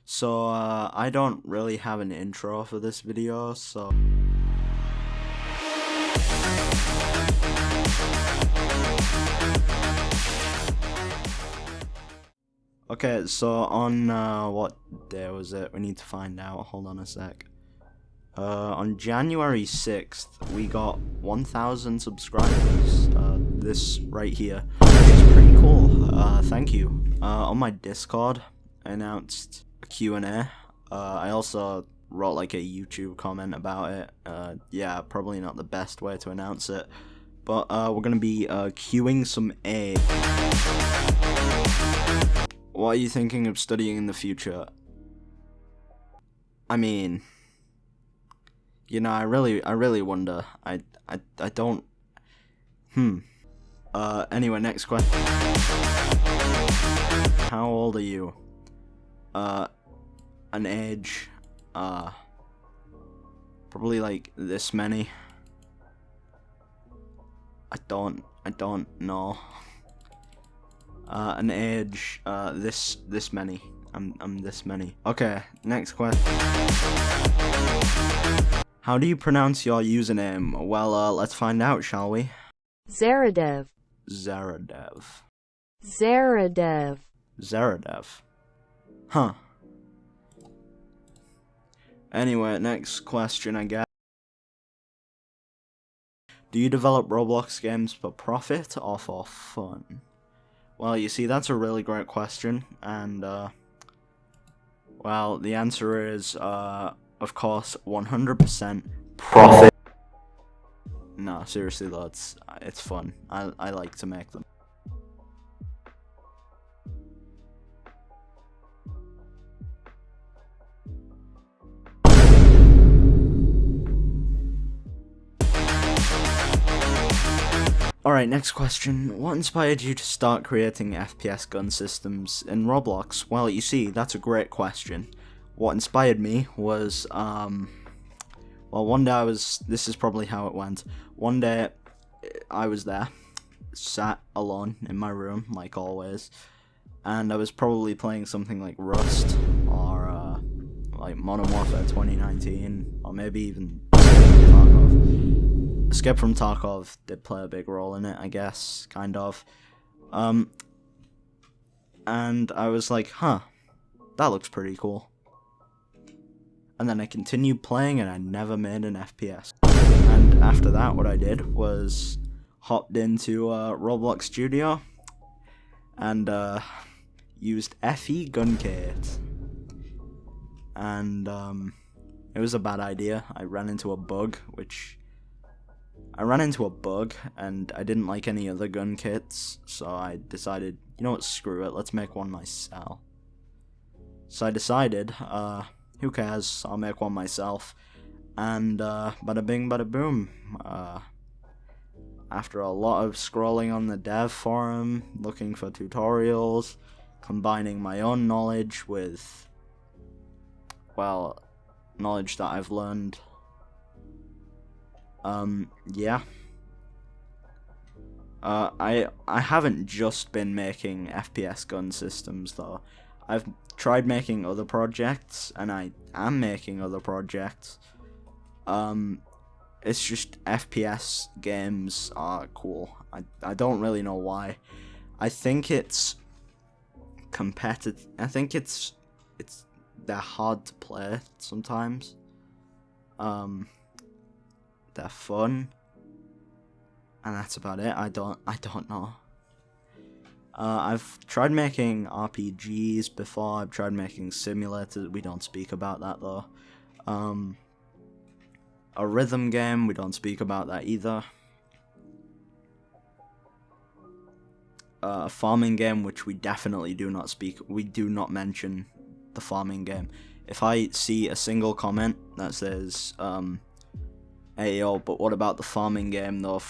So, I don't really have an intro for this video, so... Okay, so on, what day was it? We need to find out. Hold on a sec. On January 6th, we got 1,000 subscribers. This right here, which is pretty cool. Thank you. On my Discord, I announced a QnA. I also wrote like a YouTube comment about it. Yeah, probably not the best way to announce it, but we're gonna be queuing some A. What are you thinking of studying in the future? I mean, you know, I really wonder. I don't. Anyway, next question. How old are you? An age. Probably like this many. I don't know. An age. This many. I'm this many. Okay, next question. How do you pronounce your username? Well, let's find out, shall we? Zaradev. Zaradev. Zaradev. Zaradev. Huh. Anyway, next question, I guess. Do you develop Roblox games for profit or for fun? Well, you see, that's a really great question, and, well, the answer is, of course, 100% profit. No, seriously though, it's fun. I like to make them. Alright, next question. What inspired you to start creating FPS gun systems in Roblox? Well, you see, that's a great question. What inspired me was, well, one day this is probably how it went. One day, I was there, sat alone in my room, like always, and I was probably playing something like Rust, or, like Modern Warfare 2019, or maybe even Escape from Tarkov did play a big role in it, I guess, kind of. And I was like, huh, that looks pretty cool. And then I continued playing and I never made an FPS. And after that, what I did was hopped into Roblox Studio and used FE Gun Kit. And it was a bad idea. I ran into a bug, and I didn't like any other gun kits, so I decided, you know what, screw it, let's make one myself. So I decided, who cares, I'll make one myself, and bada bing bada boom. After a lot of scrolling on the dev forum, looking for tutorials, combining my own knowledge with, well, knowledge that I've learned, yeah. I haven't just been making FPS gun systems though. I've tried making other projects, and I am making other projects. It's just FPS games are cool. I don't really know why. I think it's competitive. I think they're hard to play sometimes. They're fun, and that's about it. I don't know. I've tried making RPGs before. I've tried making simulators. We don't speak about that though. A rhythm game. We don't speak about that either. A farming game, which we definitely do not speak. We do not mention the farming game. If I see a single comment that says, hey yo, but what about the farming game though?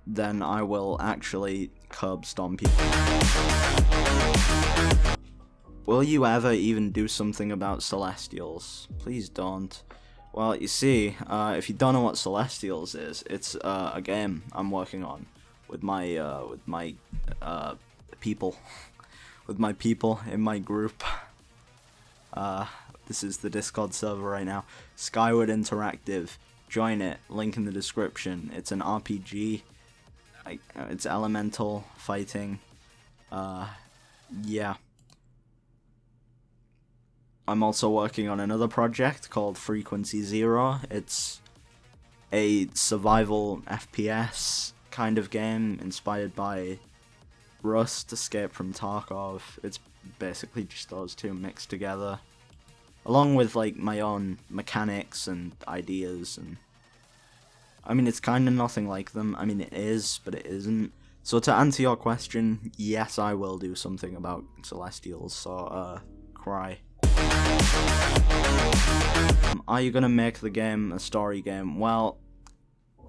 Then I will actually curb stomp you. Will you ever even do something about Celestials? Please don't. Well, you see, if you don't know what Celestials is, it's a game I'm working on with my people, with my people in my group. This is the Discord server right now. Skyward Interactive. Join it. Link in the description. It's an RPG. It's elemental fighting. Yeah. I'm also working on another project called Frequency Zero. It's a survival FPS kind of game inspired by Rust, Escape from Tarkov. It's basically just those two mixed together, along with like my own mechanics and ideas. And I mean, it's kind of nothing like them. I mean, it is, but it isn't. So to answer your question, yes, I will do something about Celestials. So cry. Are you gonna make the game a story game? Well,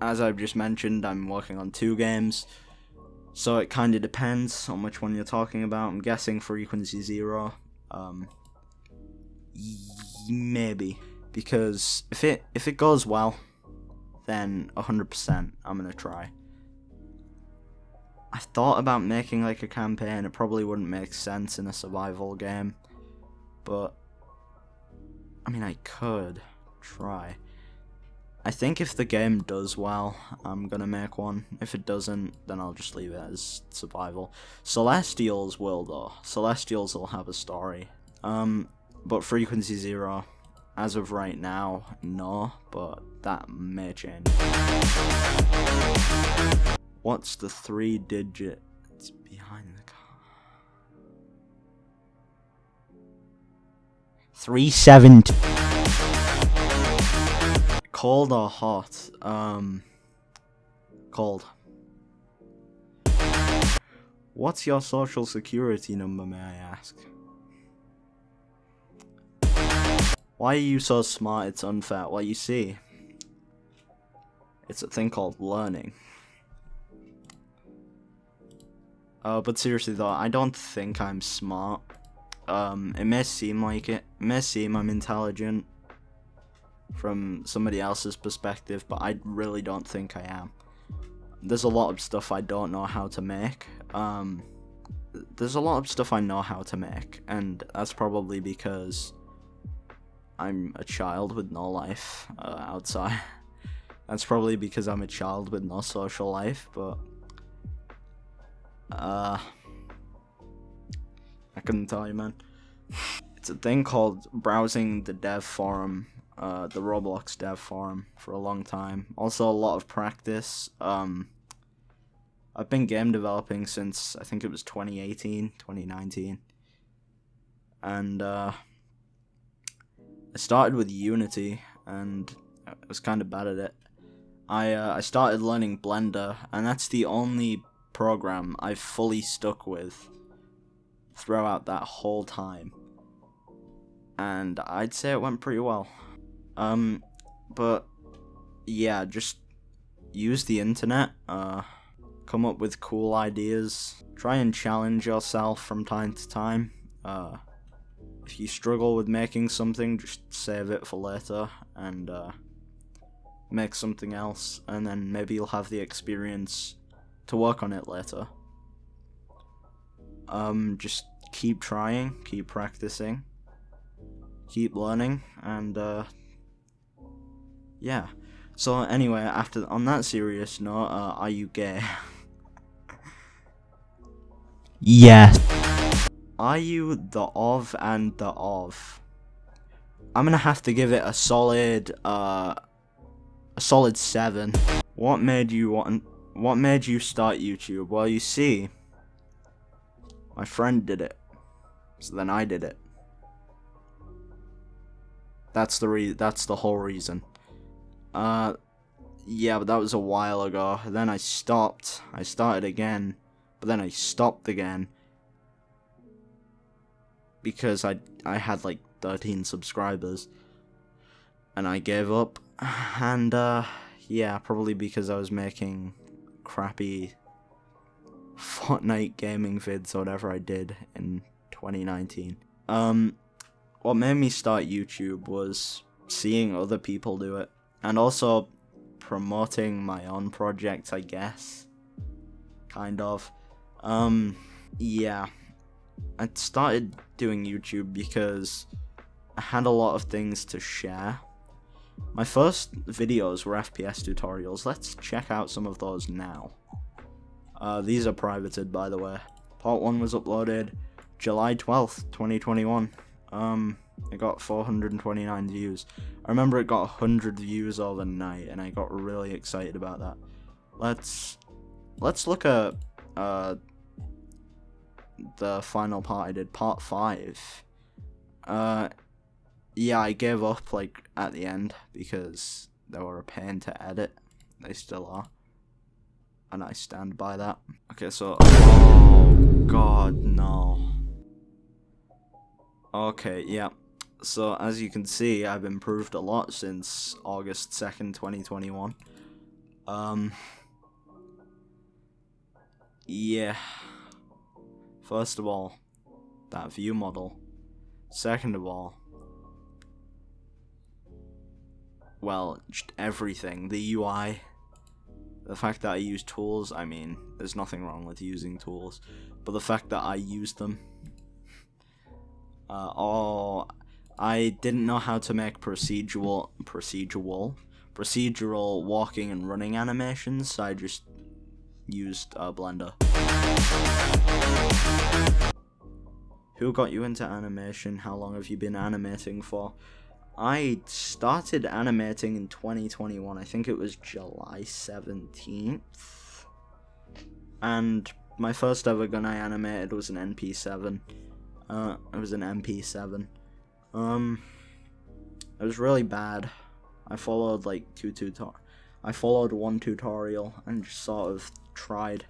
as I've just mentioned, I'm working on 2 games, so it kind of depends on which one you're talking about. I'm guessing Frequency Zero. Maybe, because if it goes well, then 100% I'm gonna try. I thought about making like a campaign. It probably wouldn't make sense in a survival game, but I mean, I could try. I think if the game does well, I'm gonna make one. If it doesn't, then I'll just leave it as survival. Celestials will, though. Celestials will have a story. But Frequency Zero, as of right now, no, but that may change. What's the 3 digits behind the car? 370. Cold or hot? Cold. What's your social security number, may I ask? Why are you so smart? It's unfair. Well, you see, it's a thing called learning. But seriously though, I don't think I'm smart. It may seem like it. It may seem I'm intelligent from somebody else's perspective, but I really don't think I am. There's a lot of stuff I don't know how to make. There's a lot of stuff I know how to make, and that's probably because I'm a child with no life outside. That's probably because I'm a child with no social life, but I couldn't tell you, man. It's a thing called browsing the dev forum, the Roblox dev forum, for a long time. Also a lot of practice. I've been game developing since, I think it was 2018, 2019. And I started with Unity, and I was kind of bad at it. I started learning Blender, and that's the only program I've fully stuck with throughout that whole time. And I'd say it went pretty well. But yeah, just use the internet, come up with cool ideas, try and challenge yourself from time to time. If you struggle with making something, just save it for later and make something else, and then maybe you'll have the experience to work on it later. Just keep trying, keep practicing, keep learning, and yeah. So anyway, on that serious note, are you gay? Yes. Are you the of and the of? I'm gonna have to give it a solid 7. What made you start YouTube? Well, you see, my friend did it, so then I did it. That's the whole reason. Yeah, but that was a while ago. Then I stopped. I started again, but then I stopped again because I had like 13 subscribers, and I gave up. And yeah, probably because I was making crappy Fortnite gaming vids or whatever I did in 2019. What made me start YouTube was seeing other people do it, and also promoting my own projects, I guess. Kind of. Yeah. I started doing YouTube because had a lot of things to share. My first videos were FPS tutorials. Let's check out some of those now. These are privated, by the way. Part 1 was uploaded July 12th, 2021. It got 429 views. I remember it got 100 views overnight, and I got really excited about that. Let's look at the final part I did, part 5. Yeah, I gave up like at the end because they were a pain to edit. They still are, and I stand by that. Okay, so oh god, no. Okay, yeah. So as you can see, I've improved a lot since August 2nd, 2021. Yeah. First of all, that view model. Second of all, well, just everything. The UI. The fact that I use tools, I mean, there's nothing wrong with using tools. But the fact that I use them. I didn't know how to make procedural walking and running animations, so I just used Blender. Who got you into animation? How long have you been animating for? I started animating in 2021. I think it was July 17th. And my first ever gun I animated was an NP7. It was an MP7. It was really bad. I followed like I followed one tutorial and just sort of tried,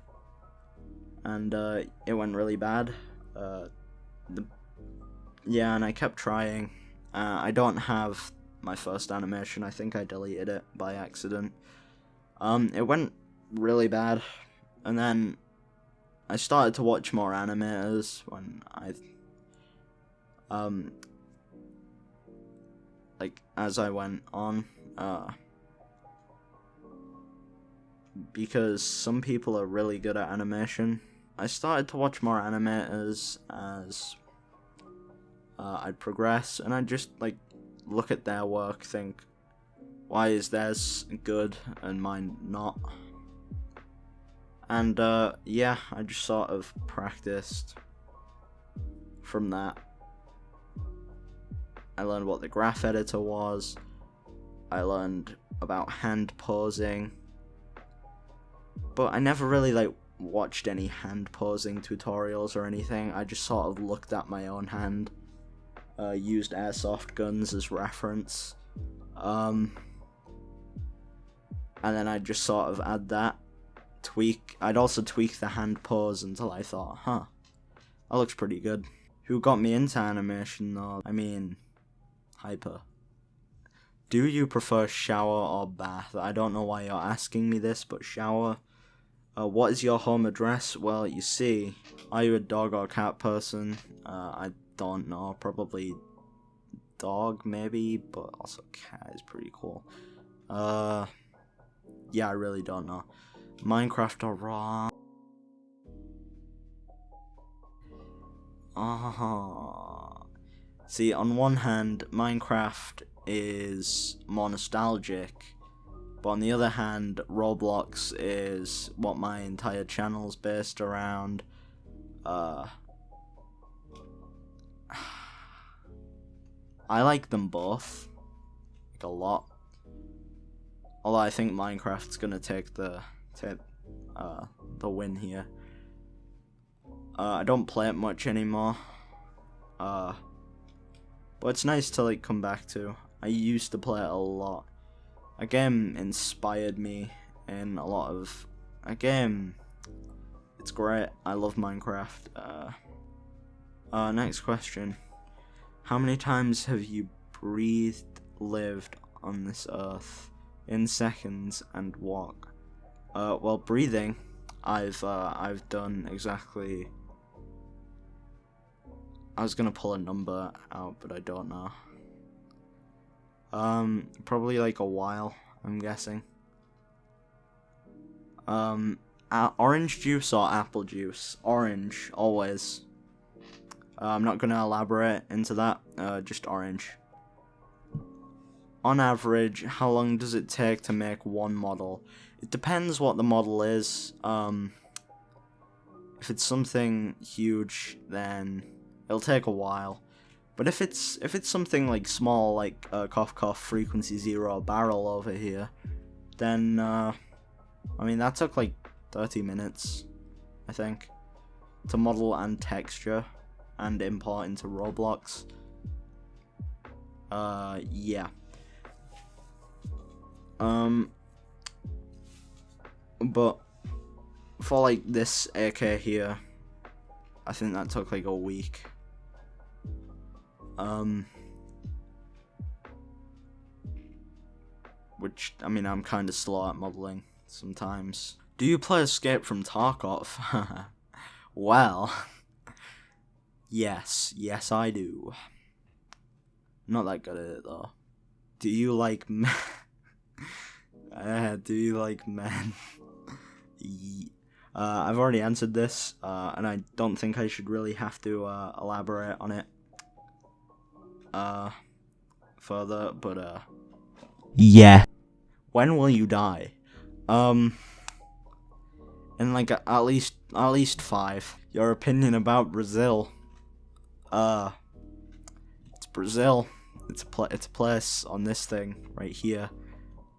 and it went really bad. Yeah, and I kept trying. I don't have my first animation. I think I deleted it by accident. It went really bad, and then I started to watch more animators when like as I went on, because some people are really good at animation. I started to watch more animators as I'd progress, and I'd just like look at their work, think, why is theirs good and mine not? And yeah, I just sort of practiced from that. I learned what the graph editor was. I learned about hand posing, but I never really like watched any hand posing tutorials or anything. I just sort of looked at my own hand, used airsoft guns as reference, and then I'd just sort of add that, I'd also tweak the hand pose until I thought, huh, that looks pretty good. Who got me into animation though? I mean, Hyper. Do you prefer shower or bath? I don't know why you're asking me this, but shower. What is your home address? Well, you see, are you a dog or cat person? I don't know, probably dog maybe, but also cat is pretty cool. Yeah, I really don't know. Minecraft or Raw? See, on one hand, Minecraft is more nostalgic, but on the other hand, Roblox is what my entire channel's based around. I like them both, like, a lot. Although I think Minecraft's gonna take the win here. I don't play it much anymore. But it's nice to like come back to. I used to play it a lot. A game inspired me in a lot of a game. It's great. I love Minecraft. Next question. How many times have you lived on this earth in seconds and walk? Well, breathing, I've done exactly. I was gonna pull a number out, but I don't know. Probably like a while, I'm guessing. Orange juice or apple juice? Orange, always. I'm not gonna elaborate into that, just orange. On average, how long does it take to make one model? It depends what the model is. If it's something huge, then it'll take a while. But if it's something like small, like cough cough frequency 0 barrel over here, then I mean that took like 30 minutes, I think, to model and texture and import into Roblox. Yeah. But for like this AK here, I think that took like a week. Which, I mean, I'm kind of slow at modeling sometimes. Do you play Escape from Tarkov? Well, yes, I do. Not that good at it though. Do you like men? Do you like men? I've already answered this, and I don't think I should really have to elaborate on it further, but yeah. When will you die? In like at least 5. Your opinion about Brazil? It's Brazil. It's a place on this thing right here.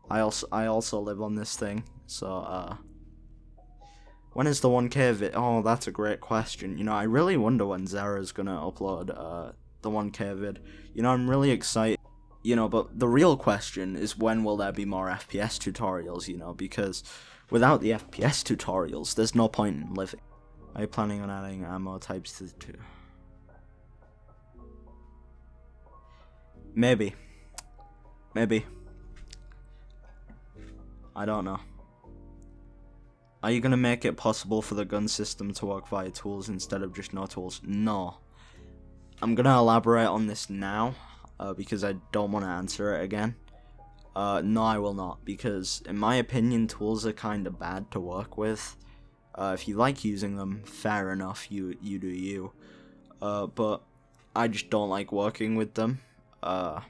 I also live on this thing, so when is the 1K vid? Oh, that's a great question. You know, I really wonder when Zara's gonna upload the 1K vid. You know, I'm really excited. You know, but the real question is when will there be more FPS tutorials, you know, because without the FPS tutorials, there's no point in living. Are you planning on adding ammo types to the two? Maybe. I don't know. Are you gonna make it possible for the gun system to work via tools instead of just no tools? No. I'm gonna elaborate on this now, because I don't want to answer it again. No, I will not, because in my opinion, tools are kind of bad to work with. If you like using them, fair enough, you do you. But I just don't like working with them. Well,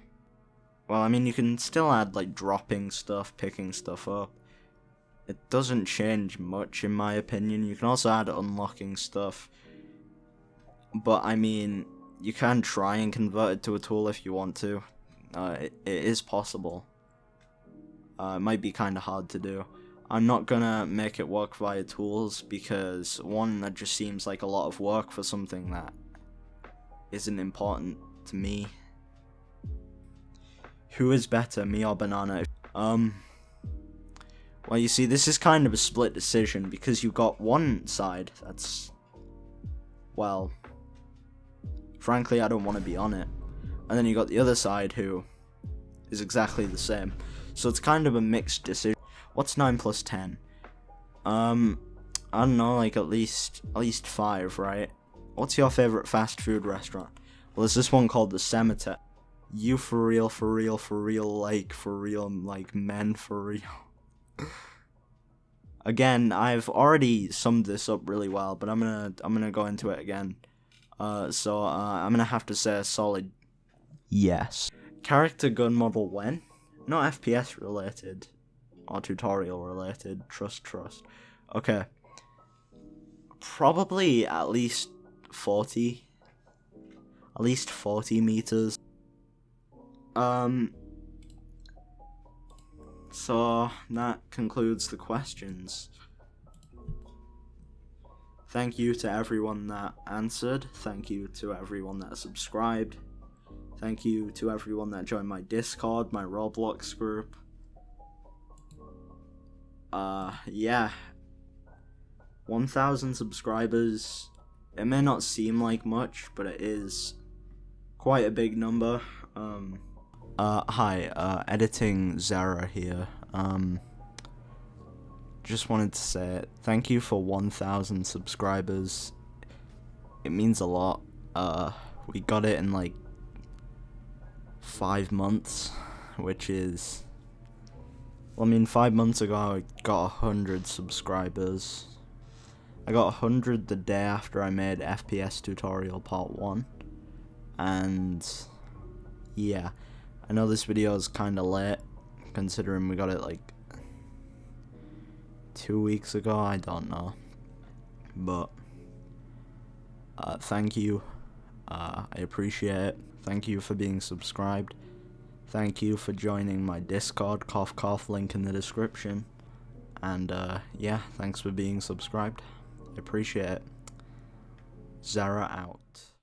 I mean, you can still add, like, dropping stuff, picking stuff up. It doesn't change much, in my opinion. You can also add unlocking stuff. But, I mean, you can try and convert it to a tool if you want to. It is possible. It might be kind of hard to do. I'm not gonna make it work via tools because, one, that just seems like a lot of work for something that isn't important to me. Who is better, me or Banana? Well, you see, this is kind of a split decision because you've got one side that's, well, frankly, I don't want to be on it. And then you got the other side who is exactly the same. So it's kind of a mixed decision. What's 9 plus 10? I don't know, like at least 5, right? What's your favorite fast food restaurant? Well, there's this one called the Cemetery. You for real, like men for real. Again, I've already summed this up really well, but I'm gonna go into it again. So I'm gonna have to say a solid yes. Character gun model when? Not FPS related or tutorial related. Trust. Okay. Probably at least 40. At least 40 meters. So that concludes the questions. Thank you to everyone that answered. Thank you to everyone that subscribed. Thank you to everyone that joined my Discord, my Roblox group. Yeah. 1,000 subscribers. It may not seem like much, but it is quite a big number. Hi, editing Zara here. Just wanted to say thank you for 1,000 subscribers. It means a lot. We got it in like 5 months, which is, well, I mean, 5 months ago I got 100 subscribers. I got 100 the day after I made FPS tutorial part 1. And yeah, I know this video is kind of late considering we got it like 2 weeks ago. I don't know, but thank you. I appreciate it. Thank you for being subscribed. Thank you for joining my Discord, cough cough, link in the description. And yeah, thanks for being subscribed. I appreciate it. Zara out.